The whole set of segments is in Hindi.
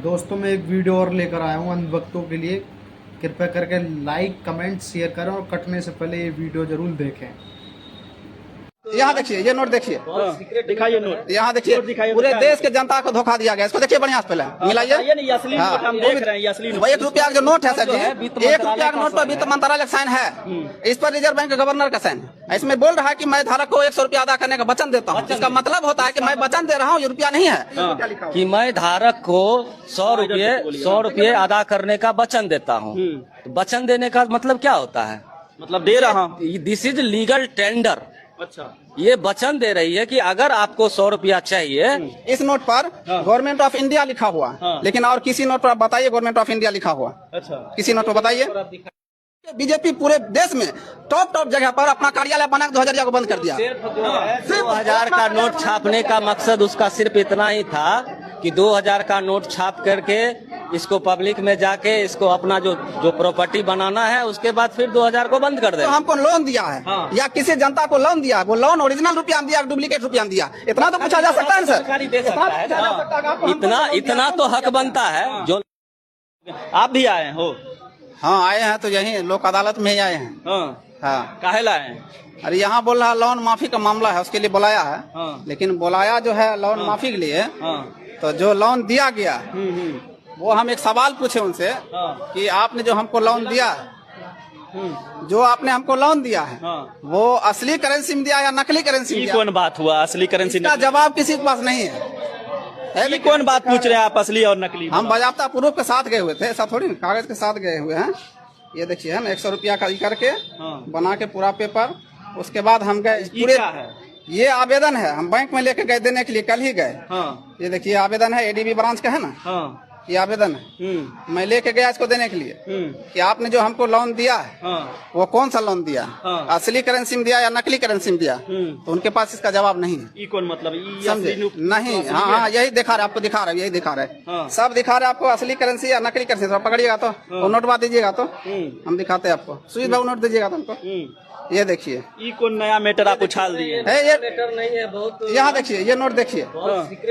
दोस्तों मैं एक वीडियो और लेकर आया हूँ अंधभक्तों के लिए। कृपया करके लाइक कमेंट शेयर करें और कटने से पहले ये वीडियो जरूर देखें। यहाँ देखिए, ये नोट देखिए, दिखाइए नोट। यहाँ देखिए, पूरे देश के जनता को धोखा दिया गया। इसको देखिए बढ़िया से पहले मिलाइए। नहीं, असली नोट हम देख रहे हैं, ये असली नोट। 1 रुपया का जो नोट है सर जी, 1 रुपया का नोट पर वित्त मंत्रालय का साइन है, इस पर रिजर्व बैंक के गवर्नर का साइन है। इसमें बोल रहा है कि मैं धारक को 100 रुपया अदा करने का वचन देता हूँ। इसका मतलब होता है कि मैं वचन दे रहा हूँ, ये रुपया नहीं है कि मैं धारक को 100 रुपये अदा करने का वचन देता हूँ। वचन देने का मतलब क्या होता है? मतलब दे रहा हूँ। This is legal tender. अच्छा, ये वचन दे रही है कि अगर आपको 100 रुपया चाहिए, इस नोट पर गवर्नमेंट ऑफ इंडिया लिखा हुआ, लेकिन और किसी नोट पर आप बताइए गवर्नमेंट ऑफ इंडिया लिखा हुआ। अच्छा, किसी नोट पर बताइए। बीजेपी पूरे देश में टॉप जगह पर अपना कार्यालय बना 2000 को बंद कर दिया। सिर्फ 2000 का नोट छापने का मकसद उसका सिर्फ इतना ही था कि 2000 का नोट छाप करके इसको पब्लिक में जाके इसको अपना जो प्रॉपर्टी बनाना है, उसके बाद फिर 2000 को बंद कर दे। तो हमको लोन दिया है या किसी जनता को लोन दिया, वो लोन ओरिजिनल रुपया दिया, डुप्लीकेट रुपया दिया, इतना तो पूछा जा सकता है सर। इतना तो हक बनता है। जो आप भी आए हो? हाँ आए हैं, तो यही लोक अदालत में ही आए हैं। हाँ, काहे लाए हैं? अरे यहाँ बोल रहा लोन माफी का मामला है, उसके लिए बुलाया है। लेकिन बुलाया जो है लोन माफी के लिए, तो जो लोन दिया गया वो हम एक सवाल पूछे उनसे कि आपने जो हमको लोन दिया, जो आपने हमको लोन दिया है वो असली करेंसी में दिया या नकली करेंसी में दिया? कौन बात हुआ असली करेंसी? इसका जवाब किसी के पास नहीं है। ये कौन बात पूछ रहे हैं आप, असली और नकली? हम बाजाबता प्रूफ के साथ गए हुए थे, ऐसा थोड़ी ना, कागज के साथ गए हुए हैं। ये देखिए है ना, 100 रुपया का करके बना के पूरा पेपर, उसके बाद हम गए पूरे। ये आवेदन है, हम बैंक में लेके गए देने के लिए, कल ही गए। ये देखिए आवेदन है, एडीबी ब्रांच का है ना, ये आवेदन है। मैं लेके गया इसको देने के लिए कि आपने जो हमको लोन दिया है वो कौन सा लोन दिया, असली करेंसी में दिया या नकली करेंसी में दिया? तो उनके पास इसका जवाब नहीं है। ये कौन मतलब? समझे नहीं? हाँ, यही दिखा रहे, आपको दिखा रहे, यही दिखा रहे, सब दिखा रहे आपको, असली करेंसी या नकली करेंसी। तो पकड़िएगा तो नोट बात दीजिएगा, तो हम दिखाते हैं आपको। सुजीत बाबू नोट दीजिएगा तो हमको। ये देखिए, ये कौन नया मैटर आप उछाल दिए? ये मैटर नहीं है, बहुत यहाँ देखिए, ये नोट देखिए,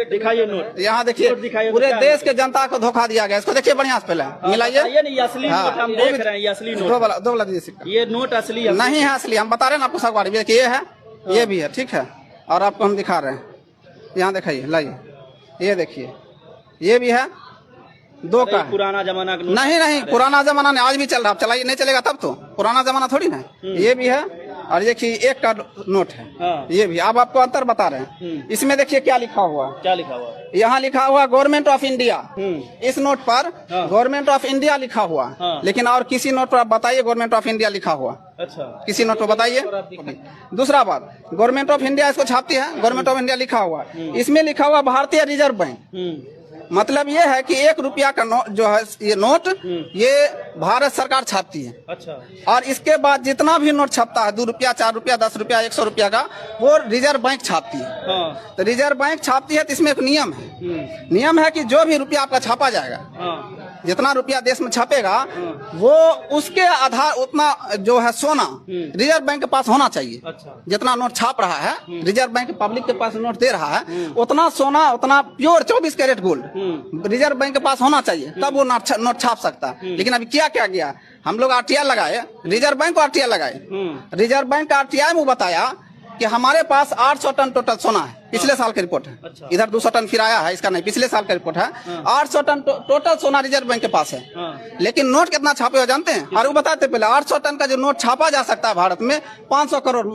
दिखाइए नोट। यहाँ देखिए, पूरे देश के जनता को धोखा दिया गया। इसको देखिए बढ़िया से पहले मिलाइए। नहीं, असली नोट हम देख रहे हैं, ये असली नोट। दो वाला दीजिए सिक्का। ये नोट असली नहीं है, असली हम बता रहे हैं ना आपको। सगवाड़ी देखिए, ये है, ये भी है, ठीक है, और आपको हम दिखा रहे हैं। यहाँ दिखाइए, लाइए, ये देखिए, ये भी है, 2 का। पुराना जमाना का? नहीं, पुराना जमाना नहीं, आज भी चल रहा। चलाइए, नहीं चलेगा तब तो पुराना जमाना थोड़ी ना। ये भी है, और देखिए 1 का नोट है, ये भी। अब आपको अंतर बता रहे हैं। इसमें देखिए क्या लिखा हुआ, क्या लिखा हुआ? यहाँ लिखा हुआ गवर्नमेंट ऑफ इंडिया। इस नोट पर गवर्नमेंट ऑफ इंडिया लिखा हुआ, लेकिन और किसी नोट पर आप बताइए गवर्नमेंट ऑफ इंडिया लिखा हुआ। अच्छा, किसी नोट पर बताइए। दूसरा बात, गवर्नमेंट ऑफ इंडिया इसको छापती है, गवर्नमेंट ऑफ इंडिया लिखा हुआ, इसमें लिखा हुआ भारतीय रिजर्व बैंक। मतलब ये है कि 1 रुपया का नोट जो है, ये नोट ये भारत सरकार छापती है। अच्छा, और इसके बाद जितना भी नोट छपता है, 2 रुपया, 4 रुपया, 10 रुपया, 100 रुपया का, वो रिजर्व बैंक छापती है। तो रिजर्व बैंक छापती है, तो इसमें एक नियम है। नियम है कि जो भी रुपया आपका छापा जाएगा, जितना रुपया देश में छापेगा, वो उसके आधार उतना जो है सोना रिजर्व बैंक के पास होना चाहिए। अच्छा, जितना नोट छाप रहा है, रिजर्व बैंक पब्लिक के पास नोट दे रहा है, उतना सोना, उतना pure 24 carat gold reserve bank के पास होना चाहिए, तब वो नोट छाप सकता है। लेकिन अभी क्या गया, हम लोग RTI लगाए, रिजर्व बैंक को RTI लगाए। रिजर्व बैंक का RTI में बताया कि हमारे पास 800 टन टोटल सोना है, पिछले साल की रिपोर्ट है। अच्छा। इधर 200 टन फिर आया है, इसका नहीं, पिछले साल का रिपोर्ट है। 800 टन टोटल सोना रिजर्व बैंक के पास है। लेकिन नोट कितना छापे हो जानते हैं? और वो बताते पहले, 800 टन का जो नोट छापा जा सकता है भारत में, 500 करोड़,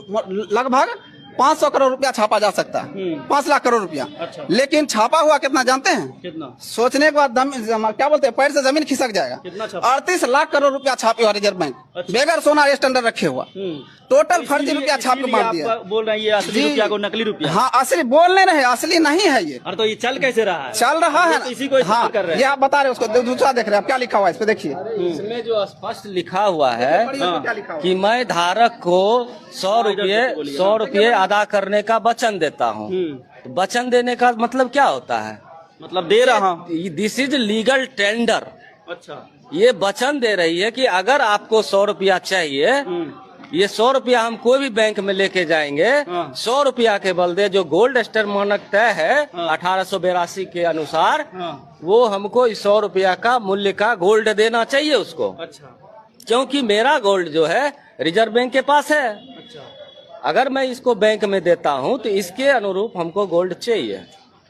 लगभग 500 करोड़ रुपया छापा जा सकता है, 5 लाख करोड़ रुपया। अच्छा। लेकिन छापा हुआ कितना जानते हैं? कितना? सोचने के बाद क्या बोलते हैं, पैर से जमीन खिसक जाएगा। कितना छापा? 38 लाख करोड़ रुपया छापे हुआ रिजर्व बैंक। अच्छा। बेगर सोना स्टैंडर्ड रखे हुआ, टोटल फर्जी रुपया छाप के मार दिया। बोल रहे हैं ये असली रुपया को नकली रुपया? हाँ, असली बोलने रहे, असली नहीं है ये। अरे तो ये चल कैसे रहा है? चल रहा है, इसी को हाँ, कर रहे हैं। ये आप बता रहे हैं, उसको दूसरा देख रहे हैं आप, क्या लिखा हुआ है इस पे देखिए। इसमें जो स्पष्ट लिखा हुआ है कि मैं धारक को 100 रुपये अदा करने का वचन देता हूँ। वचन देने का मतलब क्या होता है? मतलब दे रहा हूँ। This is legal tender. अच्छा, ये वचन दे रही है कि अगर आपको 100 रुपया चाहिए ये 100 रुपया हम कोई भी बैंक में लेके जाएंगे, 100 रुपया के बदले जो गोल्ड स्टार मानक तय है 1882 के अनुसार, वो हमको इस 100 रुपया का मूल्य का गोल्ड देना चाहिए उसको। अच्छा, क्योंकि मेरा गोल्ड जो है रिजर्व बैंक के पास है। अच्छा, अगर मैं इसको बैंक में देता हूँ तो इसके अनुरूप हमको गोल्ड चाहिए।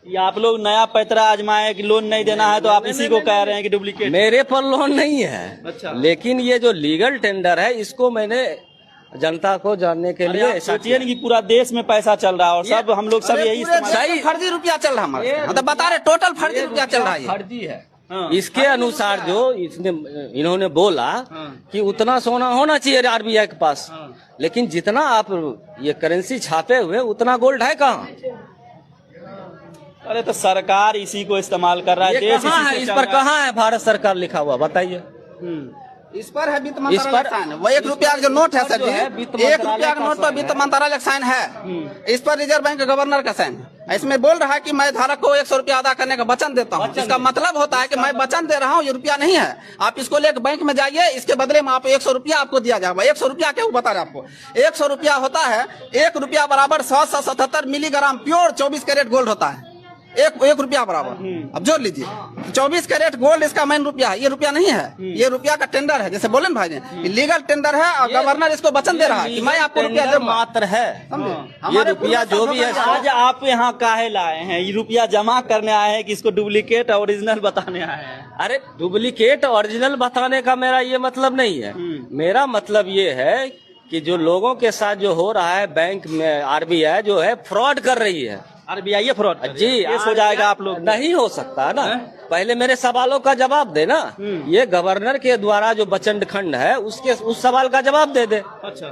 ये आप लोग नया पैतरा आजमाए कि लोन नहीं देना है, तो आप इसी को कह रहे हैं कि डुप्लीकेट। मेरे पर लोन नहीं है। अच्छा। लेकिन ये जो लीगल टेंडर है इसको मैंने जनता को जानने के लिए ऐसा सोचिए कि पूरा देश में पैसा चल रहा है और सब हम लोग सब यही पूरे देश में फर्जी रुपया चल रहा है हमारे, मतलब बता रहे टोटल फर्जी रुपया चल रहा है। फर्जी है। इसके अनुसार जो इन्होंने बोला कि उतना सोना होना चाहिए आरबीआई के पास, लेकिन जितना आप ये करेंसी छापे हुए उतना गोल्ड है कहाँ? अरे तो सरकार इसी को इस्तेमाल कर रहा है, देश कहाँ है? इस पर कहाँ है भारत सरकार लिखा हुआ बताइए? इस पर है वित्त मंत्रालय साइन। वो 1 रुपया का जो नोट है सर जी, 1 रुपया का नोट पर वित्त मंत्रालय साइन है। इस पर रिजर्व बैंक गवर्नर का साइन है। इसमें बोल रहा है कि मैं धारक को 100 रुपया अदा करने का वचन देता हूँ। इसका मतलब होता है कि मैं वचन दे रहा हूँ, ये रुपया नहीं है, आप इसको लेकर बैंक में जाइए, इसके बदले में आप 100 रुपया आपको दिया जाएगा। 100 रुपया क्या बता रहे आपको? 100 रुपया होता है, 1 रुपया बराबर 177 मिलीग्राम प्योर 24 कैरेट गोल्ड होता है। एक रुपया बराबर। अब जोड़ लीजिए, 24 कैरेट गोल्ड इसका मेन रुपया है। ये रुपया नहीं है, ये रुपया का टेंडर है। जैसे बोले ना भाई जी, लीगल टेंडर है और गवर्नर इसको वचन दे रहा है कि मैं आपको रुपया दे मात्र है। ये रुपया जो भी है, आज आप यहाँ काहे लाए हैं? ये रुपया जमा करने आए हैं कि इसको डुप्लीकेट ओरिजिनल बताने आए हैं? अरे डुप्लीकेट ओरिजिनल बताने का मेरा ये मतलब नहीं है। मेरा मतलब ये है कि जो लोगों के साथ जो हो रहा है, बैंक में आरबीआई जो है फ्रॉड कर रही है। आरबीआई ये फ्रॉड जी केस हो जाएगा आप लोग? नहीं हो सकता ना। पहले मेरे सवालों का जवाब दे ना। ये गवर्नर के द्वारा जो बचंड खंड है उसके उस सवाल का जवाब दे दे। अच्छा,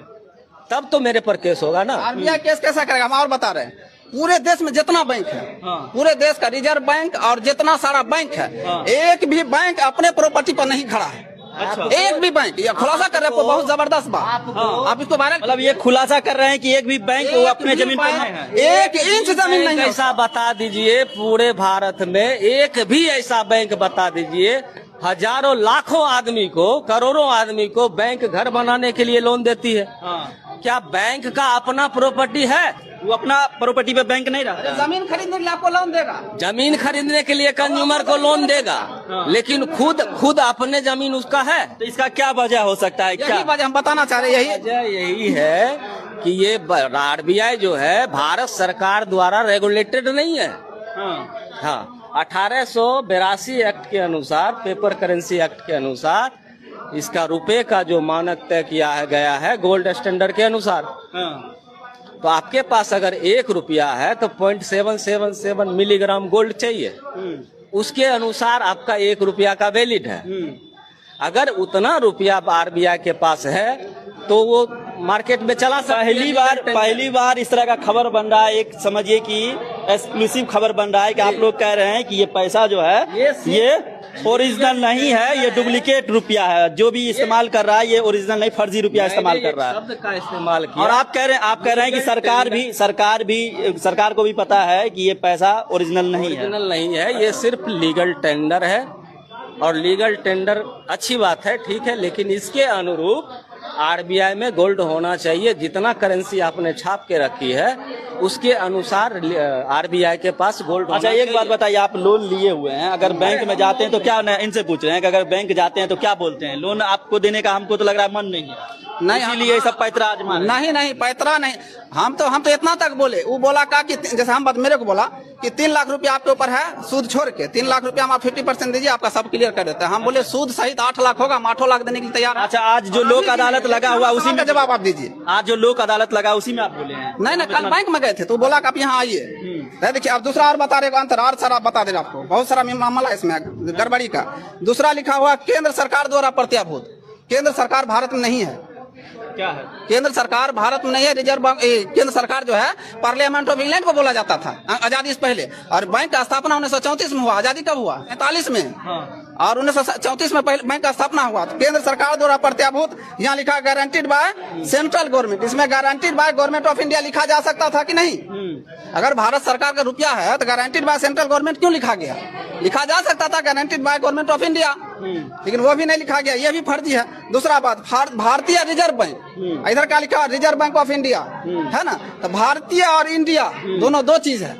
तब तो मेरे पर केस होगा ना। आरबीआई केस कैसा करेगा? हम और बता रहे हैं, पूरे देश में जितना बैंक है, पूरे देश का रिजर्व बैंक और जितना सारा बैंक है, एक भी बैंक अपने प्रॉपर्टी पर नहीं खड़ा है। अच्छा, एक भी बैंक, ये खुलासा कर रहे हैं, बहुत जबरदस्त बात। आप इसको वायरल, मतलब ये खुलासा कर रहे हैं कि एक भी बैंक वो अपने जमीन पर नहीं है, 1 इंच जमीन नहीं है। ऐसा बता दीजिए पूरे भारत में एक भी ऐसा बैंक बता दीजिए। हजारों लाखों आदमी को, करोड़ों आदमी को बैंक घर बनाने के लिए लोन देती है। क्या बैंक का अपना प्रॉपर्टी है? वो अपना प्रॉपर्टी पे बैंक नहीं रहा। जमीन खरीदने के लिए आपको लोन देगा, जमीन खरीदने के लिए कंज्यूमर को लोन देगा, लेकिन खुद अपने जमीन उसका है। तो इसका क्या वजह हो सकता है? क्या यही वजह हम बताना चाह रहे हैं। यही है कि ये आरबीआई जो है भारत सरकार द्वारा रेगुलेटेड नहीं है। हाँ, 1882 एक्ट के अनुसार, पेपर करेंसी एक्ट के अनुसार इसका रुपए का जो मानक तय किया गया है गोल्ड स्टैंडर्ड के अनुसार। तो आपके पास अगर 1 रुपया है तो 0.777 मिलीग्राम गोल्ड चाहिए। उसके अनुसार आपका 1 रुपया का वैलिड है। अगर उतना रुपया आरबीआई के पास है तो वो मार्केट में चला सकता है। पहली बार इस तरह का खबर बन रहा है। एक समझिए कि एक्सक्लूसिव खबर बन रहा है कि आप लोग कह रहे हैं कि ये पैसा जो है ये ओरिजिनल नहीं है, ये डुप्लीकेट रुपया है। जो भी इस्तेमाल कर रहा है ये ओरिजिनल नहीं, फर्जी रुपया इस्तेमाल कर रहा है। शब्द का इस्तेमाल किया। और आप कह रहे हैं कि सरकार को भी पता है कि ये पैसा ओरिजिनल नहीं है। ओरिजिनल नहीं है, ये सिर्फ लीगल टेंडर है। और लीगल टेंडर अच्छी बात है, ठीक है, लेकिन इसके अनुरूप आरबीआई में गोल्ड होना चाहिए। जितना करेंसी आपने छाप के रखी है उसके अनुसार आरबीआई के पास गोल्ड। अच्छा, एक बात बताइए, आप लोन लिए हुए हैं, अगर बैंक में जाते हैं तो क्या, इनसे पूछ रहे हैं कि अगर बैंक जाते हैं तो क्या बोलते हैं? लोन आपको देने का हमको तो लग रहा है मन नहीं है, नहीं, इसीलिए सब पैतरा आजमा। नहीं पैतरा नहीं। हम तो इतना तक बोले, वो बोला का कि जैसे हम मेरे को बोला कि 3 लाख रुपया आपके ऊपर है, सूद छोड़ के 3 लाख रुपया हम आप 50% दीजिए, आपका सब क्लियर कर देते हैं। हम बोले सूद सहित 8 लाख होगा, हम 8 लाख देने के लिए तैयार। अच्छा, आज जो लोक अदालत लगा हुआ उसी में जवाब आप दीजिए। आज जो लोक अदालत लगा उसी में आप बोले हैं? नहीं, कल बैंक में गए थे तो बोला कि आप यहाँ आइए। देखिए, आप दूसरा और बता रहे अंतर और सारा बता दे रहे आपको, बहुत सारा मामला इसमें गड़बड़ी का। दूसरा लिखा हुआ केंद्र सरकार द्वारा प्रत्याभूत। केंद्र सरकार भारत में नहीं है। क्या है? केंद्र सरकार भारत में नहीं है। रिजर्व बैंक, केंद्र सरकार जो है पार्लियामेंट ऑफ इंग्लैंड को बोला जाता था आजादी से पहले। और बैंक का स्थापना 1934 में हुआ। आजादी कब हुआ? 45 में। और 1934 में पहले बैंक का स्थापना हुआ। तो केंद्र सरकार द्वारा प्रत्याभूत, यहाँ लिखा गारंटीड बाय सेंट्रल गवर्नमेंट। इसमें guaranteed by government of India लिखा जा सकता था कि नहीं? अगर भारत सरकार का रुपया है तो गारंटीड बाय सेंट्रल गवर्नमेंट क्यों लिखा गया? लिखा जा सकता था guaranteed by government of India. लेकिन वो भी नहीं लिखा गया, ये भी फर्जी है। दूसरा बात, भारतीय रिजर्व बैंक, इधर क्या लिखा, रिजर्व बैंक ऑफ इंडिया, है ना। तो भारतीय और इंडिया दोनों दो चीज है,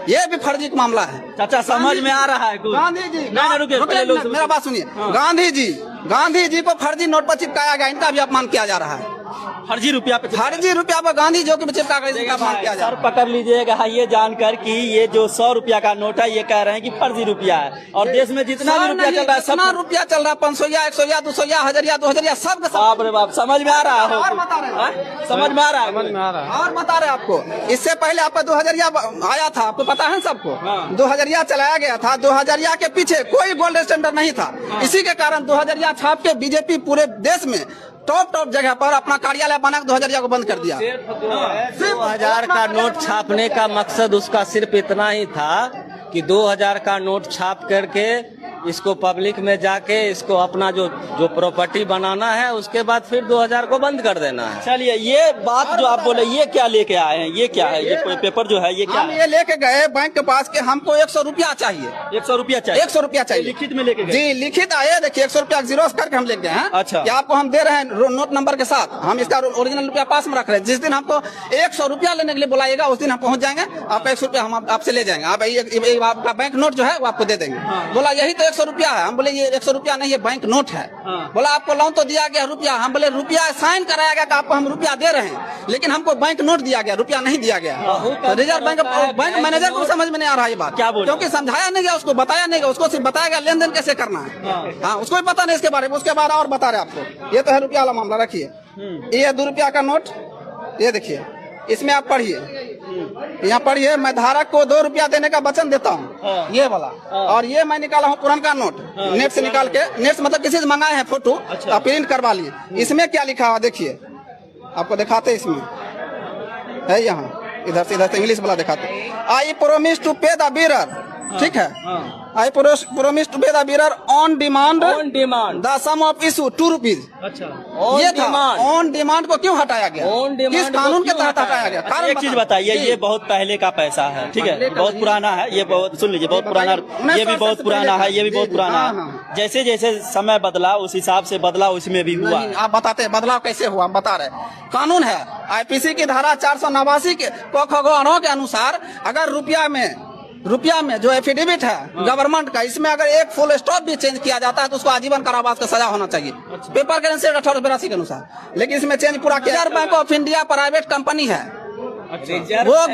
ये भी फर्जी का मामला है। चाचा समझ में आ रहा है कुछ? गांधी जी, रुकिए, मेरा बात सुनिए। गांधी जी को फर्जी नोट पर चिपकाया गया, इनका भी अपमान किया जा रहा है। फर्जी रुपया पे गांधी जी को चिपका कर इनका अपमान किया जा सर रहा है। पकड़ लीजिएगा ये जानकर कि ये जो 100 रुपया का नोट है ये कह रहे हैं कि फर्जी रुपया है, और देश में जितना भी रुपया चल रहा है, सब रुपया चल रहा है, 500 100 200 1000 2000 सब बाप रे बाप, समझ में आ रहा है? और बता रहे हैं? समझ में आ रहा है? और बता रहे आपको, इससे पहले आपका 2000 आया था, आपको पता है सबको। 2000 चलाया गया था, 2000 के पीछे कोई गोल्ड स्टैंडर्ड नहीं था। इसी के कारण 2000 छाप के बीजेपी पूरे देश में टॉप जगह पर अपना कार्यालय बना 2000 को बंद कर दिया। 2000 का नोट छापने का मकसद उसका सिर्फ इतना ही था कि 2000 का नोट छाप करके इसको पब्लिक में जाके इसको अपना जो प्रॉपर्टी बनाना है, उसके बाद फिर 2000 को बंद कर देना है। चलिए, ये बात जो आप बोले ये क्या लेके आए हैं, ये क्या है, ये पेपर जो है ये क्या है? ये लेके गए बैंक के पास के हमको 100 रुपया चाहिए। 100 रुपया चाहिए? 100 रुपया चाहिए लिखित में लेके गए? जी लिखित आए, देखिए 100 रुपया जीरोस करके हम लेके गए हैं। अच्छा, कि आपको हम दे रहे हैं नोट नंबर के साथ, हम इसका ओरिजिनल रुपया पास में रख रहे हैं। जिस दिन हमको 100 रुपया लेने के लिए बुलाएगा उस दिन हम पहुंच जाएंगे, आपका 100 रुपया हम आपसे ले जाएंगे। आप आपका बैंक नोट जो है वो आपको दे देंगे। बोला यही तो 100 रुपया है। हम बोले ये 100 रुपया नहीं, ये बैंक नोट है। बोला आपको लोन तो दिया गया रुपया। हम बोले रुपया साइन कराया गया कि आपको हम रुपया दे रहे हैं, लेकिन हमको बैंक नोट दिया गया, रुपया नहीं दिया गया। तो रिजर्व बैंक मैनेजर को समझ में नहीं आ रहा ये बात, क्या बोले? क्योंकि समझाया नहीं गया, उसको बताया नहीं गया, उसको सिर्फ बताया गया लेन देन कैसे करना है। हाँ, उसको भी पता नहीं इसके बारे में। उसके बाद और बता रहे आपको, ये तो है रुपया वाला मामला। रखिए ये 2 रुपया का नोट, ये देखिए, इसमें आप पढ़िए, यहाँ पढ़िए, मैं धारक को 2 रुपया देने का वचन देता हूँ, ये वाला। और ये मैं निकाला हूँ पुराना नोट, नेट से निकाल के, नेट से मतलब किसी से मंगाए हैं फोटो, आप प्रिंट करवा लिए। इसमें क्या लिखा हुआ देखिए, आपको दिखाते, इसमें है, यहाँ इधर से इंग्लिश वाला दिखाते, I promise to pay the bearer, ठीक है, I promise to pay the bearer on demand the sum of issue 2 rupees. अच्छा, ये था ऑन डिमांड को क्यों हटाया गया, किस कानून के तहत हटाया गया? कारण एक चीज बताइए, ये बहुत पहले का पैसा है, ठीक है, बहुत पुराना है, ये बहुत, सुन लीजिए, बहुत पुराना, ये भी बहुत पुराना है, ये भी बहुत पुराना है। जैसे जैसे समय बदला उस हिसाब से बदलाव उसमें भी हुआ। आप बताते हैं बदलाव कैसे हुआ, हम बता रहे। कानून है, आईपीसी की धारा 489 के के अनुसार, अगर रुपया में जो एफिडेविट है गवर्नमेंट का, इसमें अगर एक फुल स्टॉप भी चेंज किया जाता है तो उसको आजीवन कारावास का सजा होना चाहिए। पेपर करेंसी 1882 के अनुसार। लेकिन इसमें चेंज पूरा किया। Reserve bank of India private company है, वो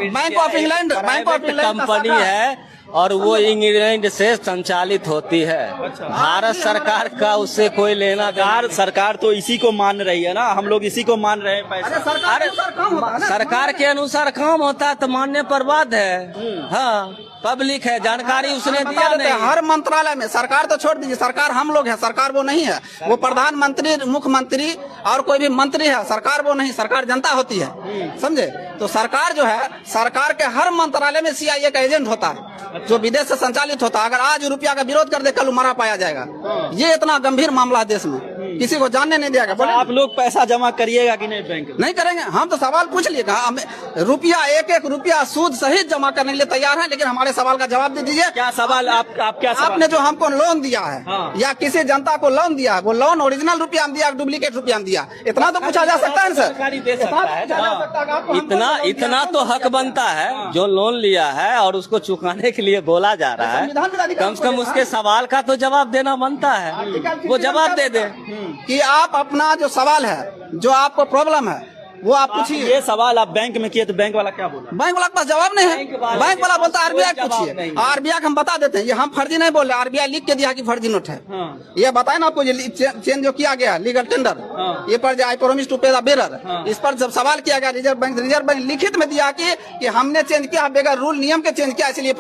बैंक ऑफ इंग्लैंड कंपनी है, और वो इंग्लैंड से संचालित होती है। भारत सरकार का उससे कोई लेना देना। सरकार तो इसी को मान रही है ना, हम लोग इसी को मान रहे हैं। पैसा सरकार के अनुसार काम होता है तो मानने पर बात है। हाँ, पब्लिक है, जानकारी उसने दिया नहीं। हर मंत्रालय में, सरकार तो छोड़ दीजिए, सरकार हम लोग है, सरकार वो नहीं है। वो प्रधानमंत्री, मुख्यमंत्री और कोई भी मंत्री है, सरकार वो नहीं, सरकार जनता होती है, समझे। तो सरकार जो है, सरकार के हर मंत्रालय में सीआईए का एजेंट होता है, जो विदेश से संचालित होता है। अगर आज रुपया का विरोध कर दे, कल मरा पाया जाएगा। ये इतना गंभीर मामला है देश में, किसी को जानने नहीं दिया गया। आप लोग पैसा जमा करिएगा कि नहीं बैंक में? नहीं करेंगे, हम तो सवाल पूछ लिए, रुपया एक रुपया सूद सहित जमा करने के लिए तैयार है, लेकिन हमारे सवाल का जवाब दे दीजिए। क्या सवाल? आप क्या सवाल? आपने जो हमको लोन दिया है, या किसी जनता को लोन दिया है, वो लोन ओरिजिनल रुपया दिया, डुप्लीकेट रुपया दिया, इतना तो पूछा जा सकता है सर। इतना तो हक बनता है, जो लोन लिया है और उसको चुकाने के लिए बोला जा रहा है, कम से कम उसके सवाल का तो जवाब देना बनता है। वो जवाब दे दे कि आप अपना जो सवाल है, जो आपको प्रॉब्लम है, वो आप पूछिए। ये सवाल आप बैंक में किए तो बैंक वाला क्या बोला? बैंक वाला के पास जवाब नहीं है। बैंक वाला बोलता है आरबीआई पूछिए, आरबीआई हम बता देते हैं। ये हम फर्जी नहीं बोल रहे, आरबीआई लिख के दिया कि फर्जी नोट है। ये बताए ना आपको, चेंज जो किया गया लीगल टेंडर, ये पर आई promise to pay the bearer, इस पर जब सवाल किया गया, रिजर्व बैंक लिखित में दिया कि हमने चेंज किया, बगैर रूल नियम के चेंज किया, इसलिए